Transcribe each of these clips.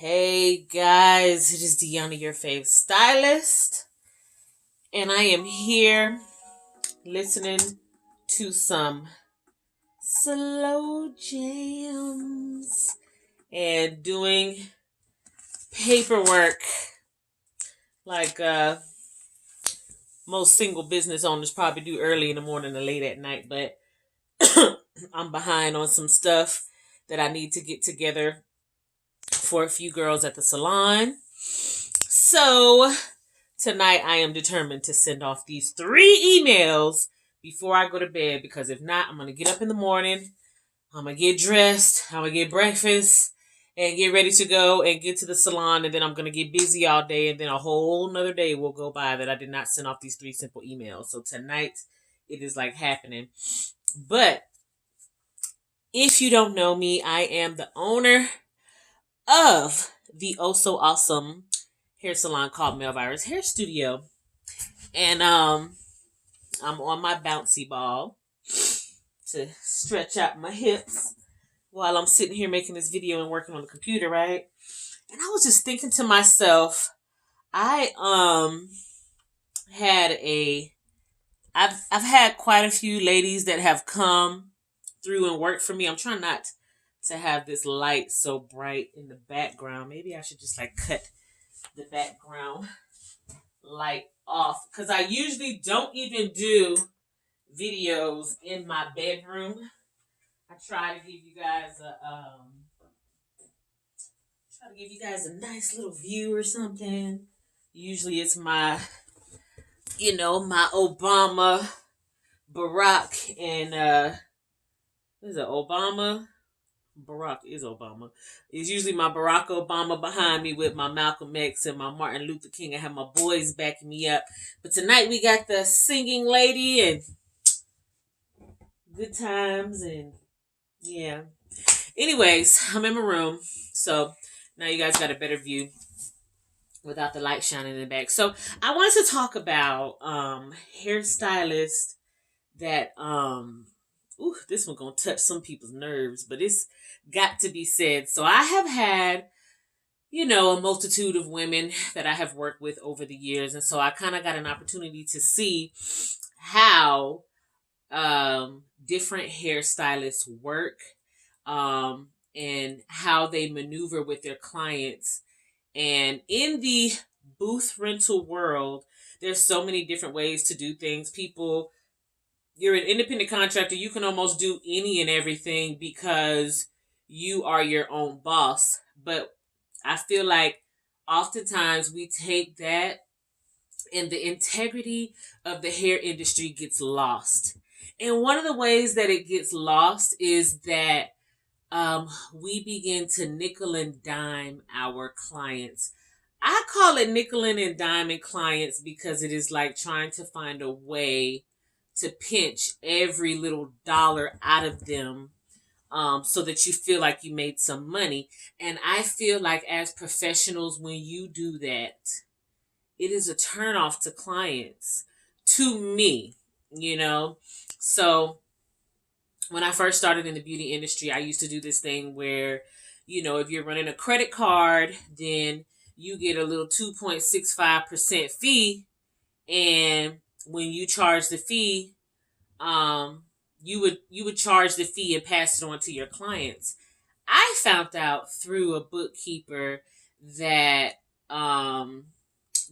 Hey guys, it is Deanna, your fave stylist, and I am here listening to some slow jams and doing paperwork like most single business owners probably do early in the morning or late at night, but I'm behind on some stuff that I need to get together for a few girls at the salon. So tonight, I am determined to send off these 3 emails before I go to bed because if not, I'm going to get up in the morning, I'm going to get dressed, I'm going to get breakfast, and get ready to go and get to the salon, and then I'm going to get busy all day, and then a whole nother day will go by that I did not send off these 3 simple emails. So tonight, it is like happening. But if you don't know me, I am the owner of the oh so awesome hair salon called Melvirus Hair Studio. And I'm on my bouncy ball to stretch out my hips while I'm sitting here making this video and working on the computer, right? And I was just thinking to myself, I had a I've had quite a few ladies that have come through and worked for me. I'm trying not to have this light so bright in the background. Maybe I should just like cut the background light off because I usually don't even do videos in my bedroom. I try to give you guys a nice little view or something. Usually it's my my Obama, Barack, and what is it, Obama? Barack is Obama. It's usually my Barack Obama behind me with my Malcolm X and my Martin Luther King. I have my boys backing me up. But tonight we got the singing lady and good times and yeah. Anyways, I'm in my room. So now you guys got a better view without the light shining in the back. So I wanted to talk about hairstylists that this one gonna touch some people's nerves, but it's got to be said. So I have had, a multitude of women that I have worked with over the years, and so I kind of got an opportunity to see how different hairstylists work, and how they maneuver with their clients. And in the booth rental world, there's so many different ways to do things. You're an independent contractor, you can almost do any and everything because you are your own boss. But I feel like oftentimes we take that and the integrity of the hair industry gets lost. And one of the ways that it gets lost is that we begin to nickel and dime our clients. I call it nickel and diming clients because it is like trying to find a way to pinch every little dollar out of them, so that you feel like you made some money. And I feel like as professionals, when you do that, it is a turnoff to clients, to me, So when I first started in the beauty industry, I used to do this thing where, if you're running a credit card, then you get a little 2.65% fee. And when you charge the fee, you would charge the fee and pass it on to your clients. I found out through a bookkeeper that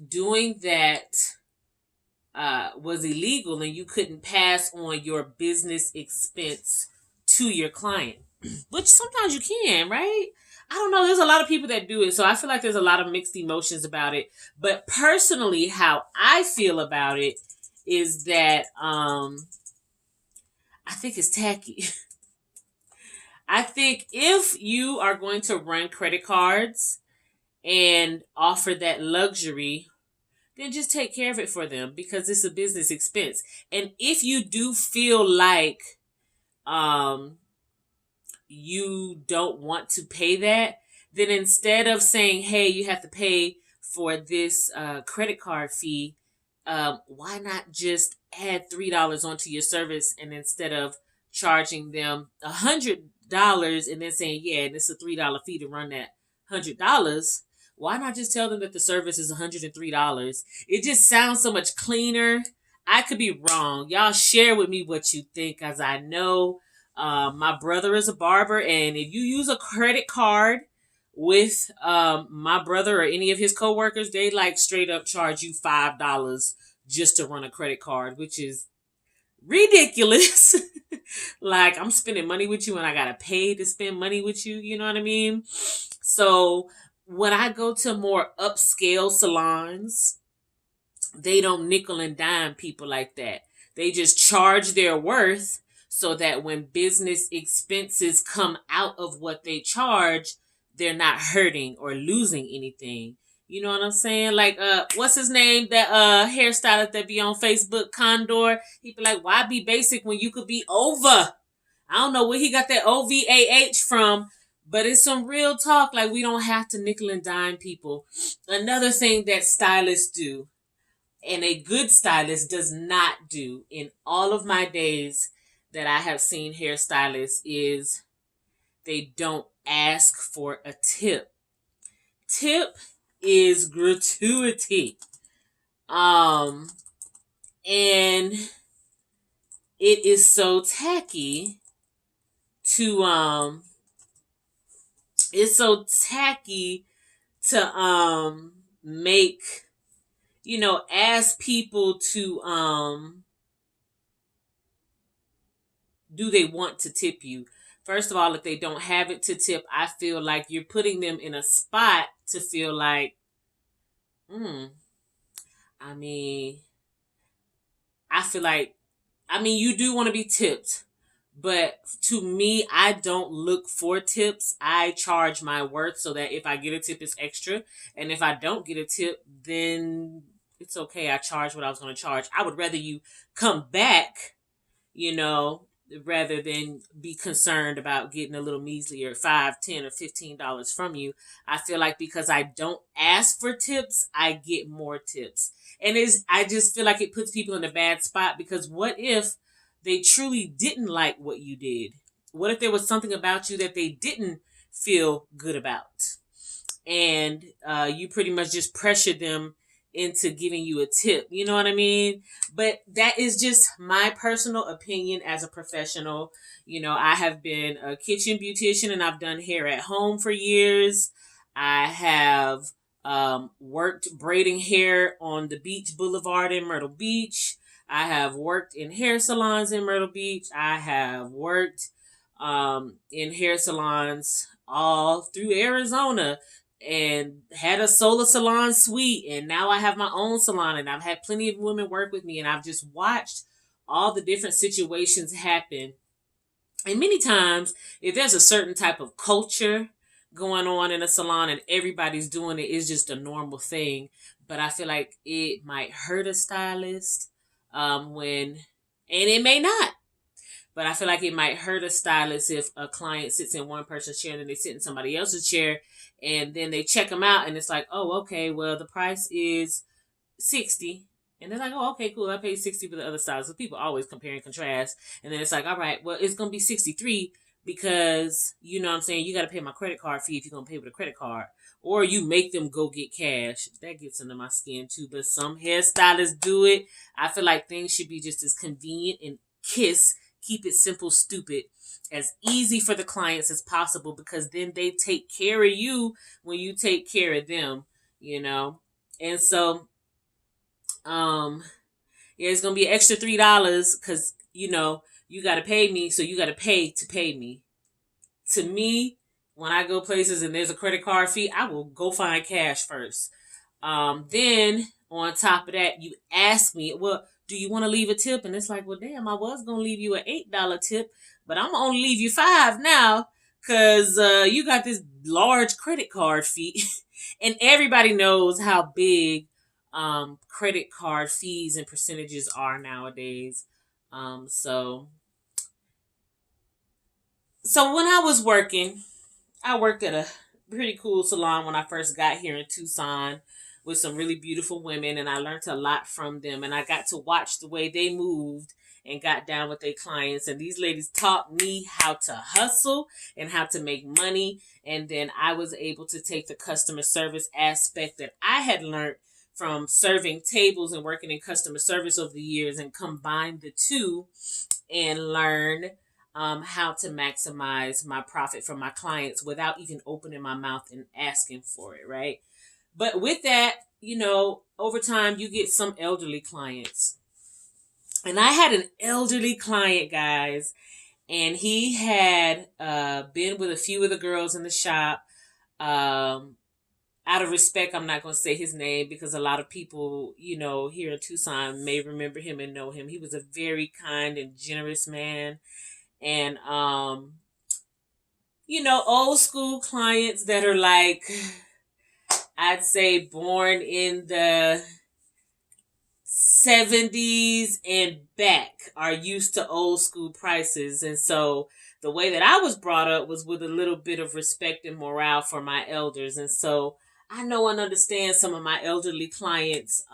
doing that was illegal, and you couldn't pass on your business expense to your client, which sometimes you can, right? I don't know. There's a lot of people that do it, so I feel like there's a lot of mixed emotions about it. But personally, how I feel about it is that I think it's tacky. I think if you are going to run credit cards and offer that luxury, then just take care of it for them because it's a business expense. And if you do feel like you don't want to pay that, then instead of saying, hey, you have to pay for this credit card fee, why not just add $3 onto your service, and instead of charging them $100 and then saying, yeah, and it's a $3 fee to run that $100, why not just tell them that the service is $103? It just sounds so much cleaner. I could be wrong. Y'all share with me what you think, as I know my brother is a barber, and if you use a credit card with my brother or any of his coworkers, they like straight up charge you $5 just to run a credit card, which is ridiculous. Like, I'm spending money with you and I gotta pay to spend money with you. You know what I mean? So when I go to more upscale salons, they don't nickel and dime people like that. They just charge their worth so that when business expenses come out of what they charge, they're not hurting or losing anything. You know what I'm saying? Like, what's his name? That hairstylist that be on Facebook, Condor. He be like, why be basic when you could be over? I don't know where he got that OVAH from, but it's some real talk. Like, we don't have to nickel and dime people. Another thing that stylists do, and a good stylist does not do in all of my days that I have seen hairstylists, is they don't ask for a tip. Tip is gratuity. And it is so tacky to make, ask people to do they want to tip you. First of all, if they don't have it to tip, I feel like you're putting them in a spot to feel like, I mean, you do want to be tipped, but to me, I don't look for tips. I charge my worth so that if I get a tip, it's extra. And if I don't get a tip, then it's okay. I charge what I was going to charge. I would rather you come back, rather than be concerned about getting a little measly or $5, $10, or $15 from you. I feel like because I don't ask for tips, I get more tips. And I just feel like it puts people in a bad spot, because what if they truly didn't like what you did? What if there was something about you that they didn't feel good about? And you pretty much just pressured them into giving you a tip. You know what I mean? But that is just my personal opinion as a professional. I have been a kitchen beautician and I've done hair at home for years. I have worked braiding hair on the Beach Boulevard in Myrtle Beach. I have worked in hair salons in Myrtle Beach. I have worked in hair salons all through Arizona, and had a solar salon suite, and now I have my own salon, and I've had plenty of women work with me, and I've just watched all the different situations happen. And many times, if there's a certain type of culture going on in a salon and everybody's doing it, it's just a normal thing. But I feel like it might hurt a stylist and it may not. But I feel like it might hurt a stylist if a client sits in one person's chair and then they sit in somebody else's chair, and then they check them out and it's like, oh, okay, well, the price is $60. And they're like, oh, okay, cool. I paid $60 for the other stylist. So people always compare and contrast. And then it's like, all right, well, it's going to be $63 because, you know what I'm saying, you got to pay my credit card fee if you're going to pay with a credit card. Or you make them go get cash. That gets under my skin too. But some hairstylists do it. I feel like things should be just as convenient and keep it simple, stupid, as easy for the clients as possible, because then they take care of you when you take care of them, And so, it's going to be extra $3 because, you got to pay me, so you got to pay me. To me, when I go places and there's a credit card fee, I will go find cash first. Then, on top of that, you ask me, well, do you want to leave a tip? And it's like, well, damn, I was going to leave you an $8 tip, but I'm going to leave you $5 now because you got this large credit card fee. And everybody knows how big credit card fees and percentages are nowadays. So when I was working, I worked at a pretty cool salon when I first got here in Tucson with some really beautiful women, and I learned a lot from them, and I got to watch the way they moved and got down with their clients. And these ladies taught me how to hustle and how to make money. And then I was able to take the customer service aspect that I had learned from serving tables and working in customer service over the years and combine the two and learn how to maximize my profit from my clients without even opening my mouth and asking for it, right? But with that, over time you get some elderly clients. And I had an elderly client, guys, and he had been with a few of the girls in the shop. Out of respect, I'm not going to say his name because a lot of people, here in Tucson may remember him and know him. He was a very kind and generous man. And, old school clients that are like, I'd say born in the 70s and back are used to old school prices. And so the way that I was brought up was with a little bit of respect and morale for my elders. And so I know and understand some of my elderly clients,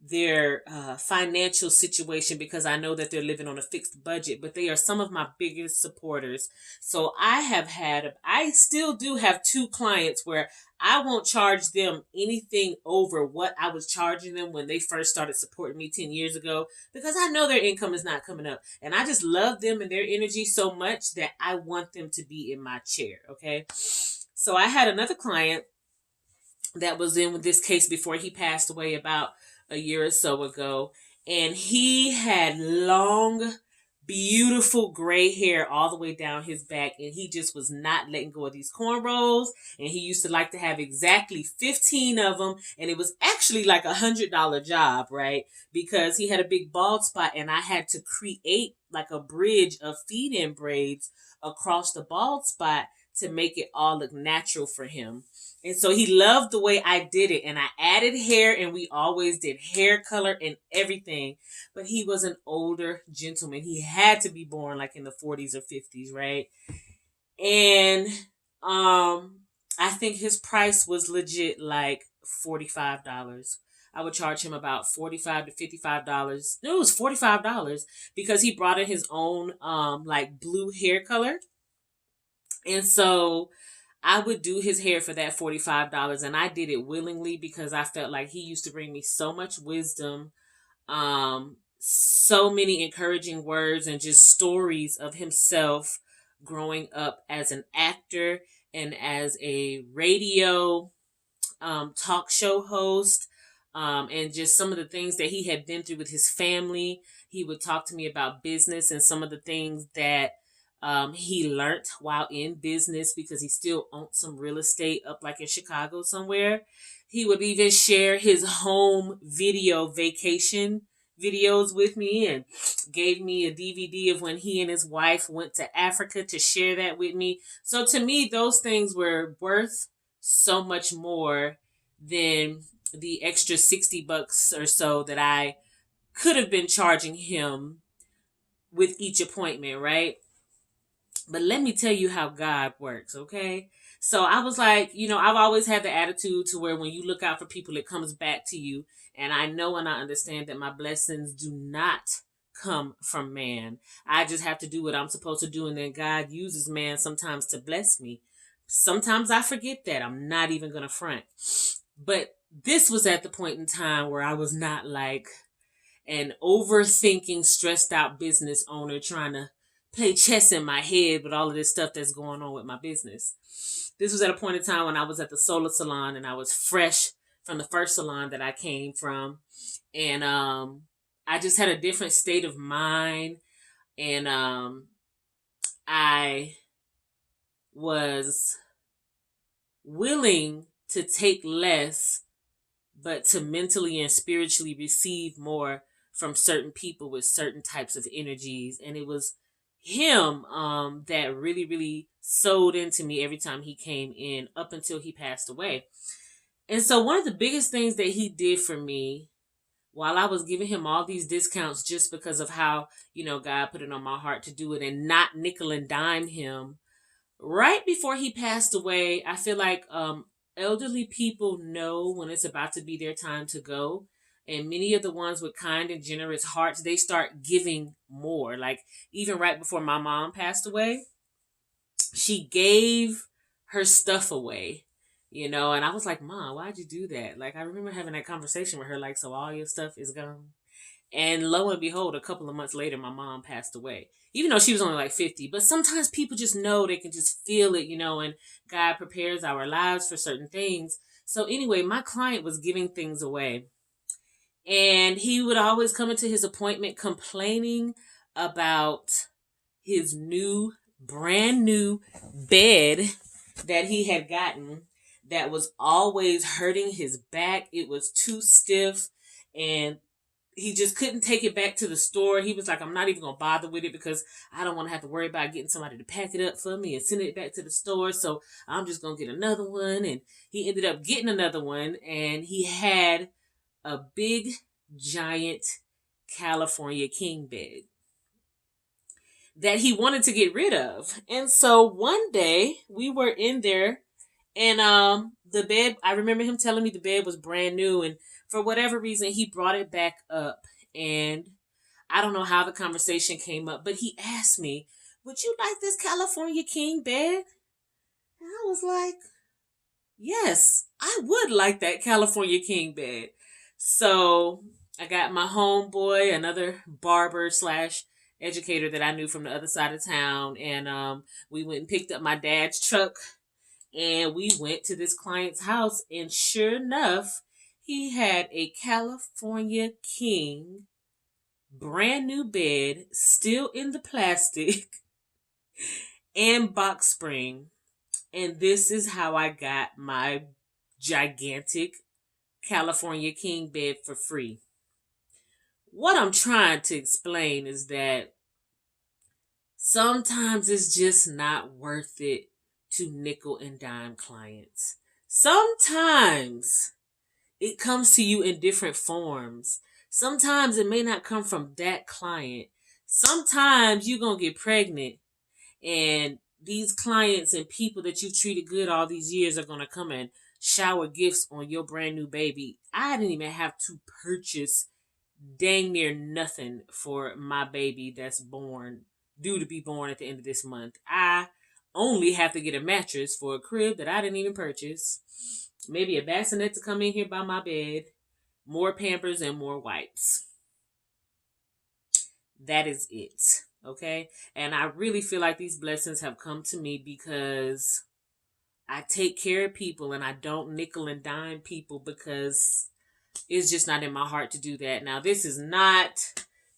their financial situation, because I know that they're living on a fixed budget, but they are some of my biggest supporters. So I still do have two clients where I won't charge them anything over what I was charging them when they first started supporting me 10 years ago, because I know their income is not coming up. And I just love them and their energy so much that I want them to be in my chair. Okay. So I had another client that was in with this case before he passed away about a year or so ago. And he had long, beautiful gray hair all the way down his back. And he just was not letting go of these cornrows. And he used to like to have exactly 15 of them. And it was actually like $100 job, right? Because he had a big bald spot and I had to create like a bridge of feed-in braids across the bald spot to make it all look natural for him. And so he loved the way I did it. And I added hair, and we always did hair color and everything. But he was an older gentleman. He had to be born like in the 40s or 50s, right? And I think his price was legit like $45. I would charge him about $45 to $55. No, it was $45 because he brought in his own like blue hair color. And so I would do his hair for that $45, and I did it willingly because I felt like he used to bring me so much wisdom, so many encouraging words, and just stories of himself growing up as an actor and as a radio talk show host, and just some of the things that he had been through with his family. He would talk to me about business and some of the things that he learned while in business, because he still owned some real estate up like in Chicago somewhere. He would even share his home video vacation videos with me and gave me a DVD of when he and his wife went to Africa to share that with me. So to me, those things were worth so much more than the extra $60 or so that I could have been charging him with each appointment, right? But let me tell you how God works, okay? So I was like, I've always had the attitude to where when you look out for people, it comes back to you. And I know and I understand that my blessings do not come from man. I just have to do what I'm supposed to do. And then God uses man sometimes to bless me. Sometimes I forget that. I'm not even going to front. But this was at the point in time where I was not like an overthinking, stressed out business owner trying to play chess in my head with all of this stuff that's going on with my business. This was at a point in time when I was at the solar salon and I was fresh from the first salon that I came from. And I just had a different state of mind. And I was willing to take less, but to mentally and spiritually receive more from certain people with certain types of energies. And it was him that really, really sewed into me every time he came in up until he passed away. And so one of the biggest things that he did for me while I was giving him all these discounts just because of how, God put it on my heart to do it and not nickel and dime him, right before he passed away, I feel like elderly people know when it's about to be their time to go. And many of the ones with kind and generous hearts, they start giving more. Like, even right before my mom passed away, she gave her stuff away, and I was like, Mom, why'd you do that? Like, I remember having that conversation with her, like, so all your stuff is gone. And lo and behold, a couple of months later, my mom passed away. Even though she was only like 50. But sometimes people just know, they can just feel it, and God prepares our lives for certain things. So anyway, my client was giving things away. And he would always come into his appointment complaining about his brand new bed that he had gotten that was always hurting his back. It was too stiff, and he just couldn't take it back to the store. He was like, I'm not even going to bother with it because I don't want to have to worry about getting somebody to pack it up for me and send it back to the store. So I'm just going to get another one. And he ended up getting another one, and he had a big, giant California king bed that he wanted to get rid of. And so one day we were in there, and the bed, I remember him telling me the bed was brand new, and for whatever reason he brought it back up. And I don't know how the conversation came up, but he asked me, "Would you like this California king bed?" And I was like, "Yes, I would like that California king bed." So I got my homeboy, another barber slash educator that I knew from the other side of town, and we went and picked up my dad's truck, and we went to this client's house, and sure enough, he had a California king brand new bed, still in the plastic and box spring. And this is how I got my gigantic California king bed for free. What I'm trying to explain is that sometimes it's just not worth it to nickel and dime clients. Sometimes it comes to you in different forms. Sometimes it may not come from that client. Sometimes you're going to get pregnant, and these clients and people that you've treated good all these years are going to come and shower gifts on your brand new baby. I didn't even have to purchase dang near nothing for my baby that's due to be born at the end of this month. I only have to get a mattress for a crib that I didn't even purchase. Maybe a bassinet to come in here by my bed. More Pampers and more wipes. That is it. Okay? And I really feel like these blessings have come to me because I take care of people, and I don't nickel and dime people because it's just not in my heart to do that. Now, this is not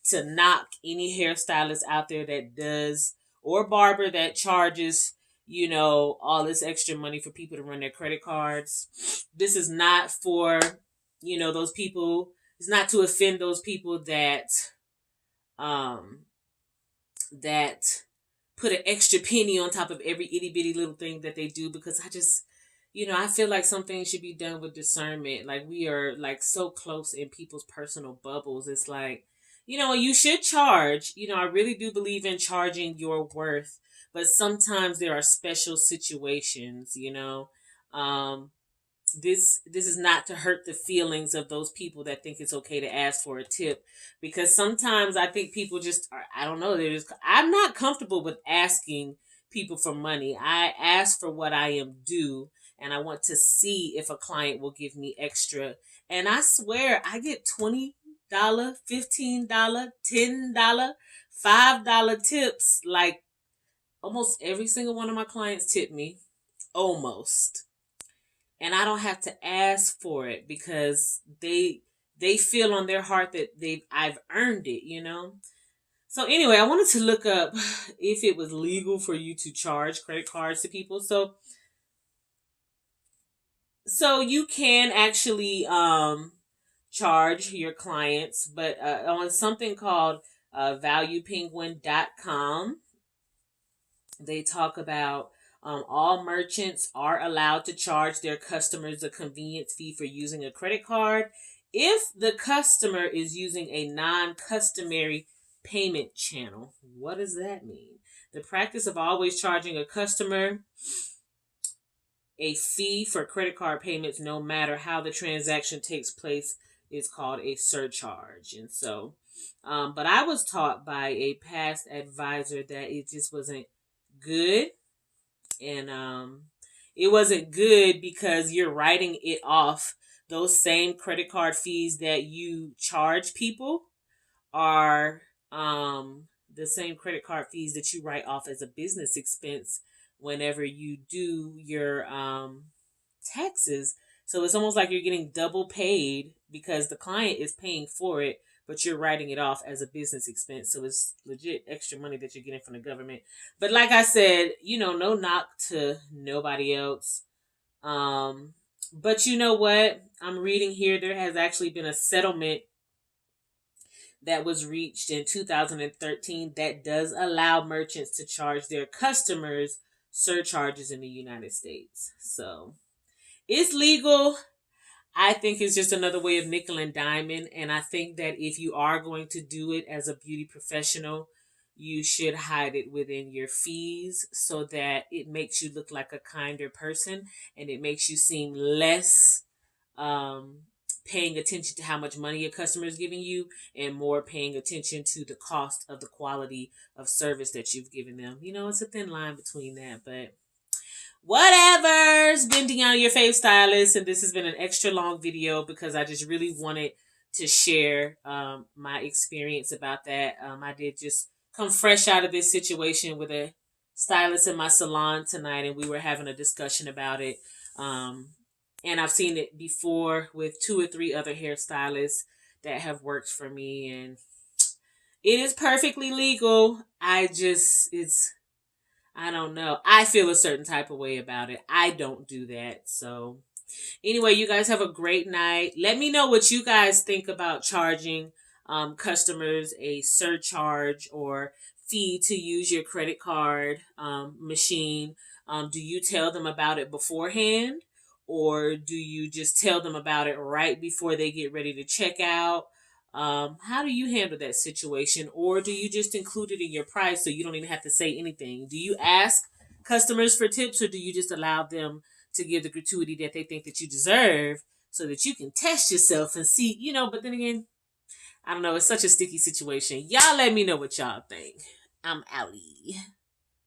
to knock any hairstylist out there that does, or barber that charges, all this extra money for people to run their credit cards. This is not for, those people. It's not to offend those people um, that put an extra penny on top of every itty bitty little thing that they do, because I feel like some things should be done with discernment. Like, we are like so close in people's personal bubbles. It's like, you should charge. I really do believe in charging your worth, but sometimes there are special situations, this is not to hurt the feelings of those people that think it's okay to ask for a tip, because sometimes I think people just are, I don't know, I'm not comfortable with asking people for money. I ask for what I am due, and I want to see if a client will give me extra. And I swear I get $20, $15, $10, $5 tips. Like, almost every single one of my clients tip me. Almost. And I don't have to ask for it because they feel on their heart that I've earned it, So anyway, I wanted to look up if it was legal for you to charge credit cards to people. So you can actually charge your clients, but on something called valuepenguin.com, they talk about all merchants are allowed to charge their customers a convenience fee for using a credit card if the customer is using a non-customary payment channel. What does that mean? The practice of always charging a customer a fee for credit card payments, no matter how the transaction takes place, is called a surcharge. And so, but I was taught by a past advisor that it just wasn't good. And it wasn't good because you're writing it off. Those same credit card fees that you charge people are the same credit card fees that you write off as a business expense whenever you do your taxes. So it's almost like you're getting double paid because the client is paying for it, but you're writing it off as a business expense. So it's legit extra money that you're getting from the government. But like I said, no knock to nobody else. But you know what? I'm reading here there has actually been a settlement that was reached in 2013 that does allow merchants to charge their customers surcharges in the United States. So it's legal. I think it's just another way of nickel and diming. And I think that if you are going to do it as a beauty professional, you should hide it within your fees so that it makes you look like a kinder person and it makes you seem less um, paying attention to how much money your customer is giving you and more paying attention to the cost of the quality of service that you've given them. It's a thin line between that, but whatever. It's been Deanna, your fave stylist, and this has been an extra long video because I just really wanted to share my experience about that. I did just come fresh out of this situation with a stylist in my salon tonight, and we were having a discussion about it. And I've seen it before with 2 or 3 other hairstylists that have worked for me, and it is perfectly legal. I don't know. I feel a certain type of way about it. I don't do that. So, anyway, you guys have a great night. Let me know what you guys think about charging customers a surcharge or fee to use your credit card machine. Do you tell them about it beforehand? Or do you just tell them about it right before they get ready to check out? How do you handle that situation? Or do you just include it in your price so you don't even have to say anything? Do you ask customers for tips or do you just allow them to give the gratuity that they think that you deserve so that you can test yourself and see, but then again, I don't know, it's such a sticky situation. Y'all let me know what y'all think. I'm outie.